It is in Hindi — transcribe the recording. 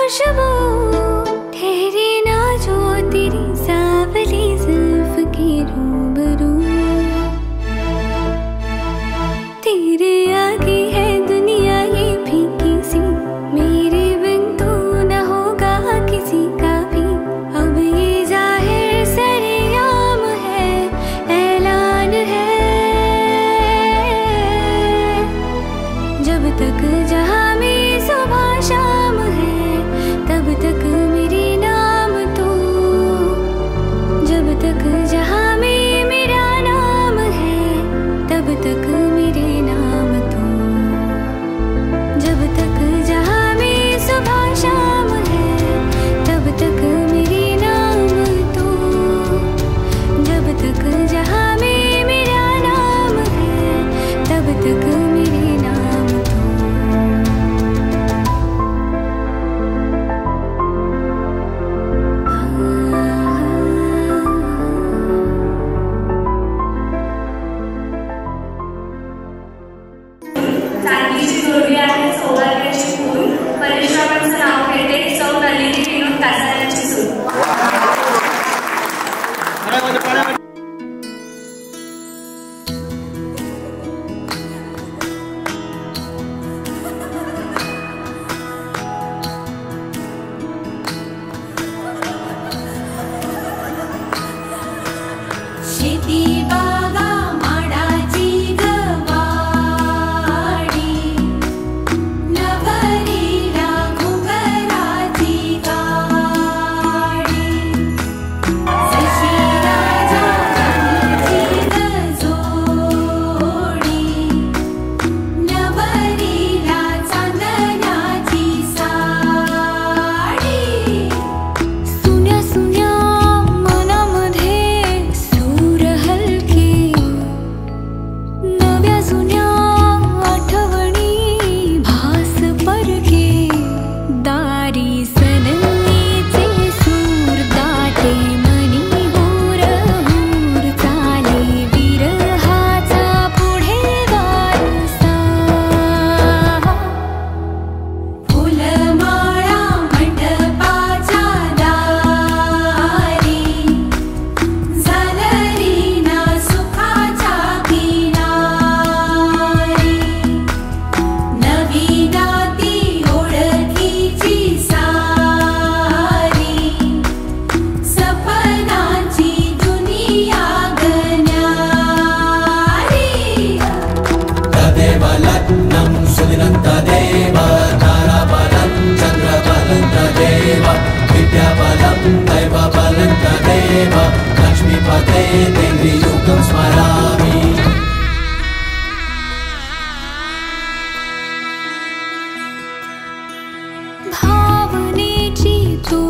खुशबू ठहरे ना जो तेरी सांवली जुल्फ के रूबरू। तेरे आगे है दुनिया ये फीकी सी, मेरे बिन तू न होगा किसी का भी। अब ये जाहिर सरेआम है, ऐलान है, जब तक जहां में सुबह शाम है तब तक मेरे नाम तू। जब तक जहां में मेरा नाम है तब तक मेरे नाम तू। जब तक जहां में सुबह शाम है तब तक मेरे नाम तू। जब तक जहां में मेरा नाम है तब तक मेरे नाम तू। चांदीची जोडवी आहे सौभाग्याची खून, परमेश्वराचं नाव घेते सौ नलिनी विनोद कासाऱ्यांची सून। शेती बागा माडाची गवाडी, नवरीला घुंगराची गाडी, जशी राजा राणीची जोडी, नवरीला चांदण्याची साडी। सुन्या सुन्या मनामध्ये सूर हलके, नव्या जुन्या आठवणी भास परके, दारी सनईचे सूर दाटे मनी हूर हूर, चाले विरहाचा पुढे वारसा। फुलमाळा मंडपाच्या दारी, झालरी ना सुखाच्या किनारी, नवी नाती ओळखीची सारी, सपनांची दुनिया गण्यारी। तदेव लग्नं सुदिनं तदेव ताराबलं चन्द्रबलं तदेव विद्याबलं दैवबलं तदेव लक्ष्मीपते देवीयुगं स्मरामि। भावनेची तू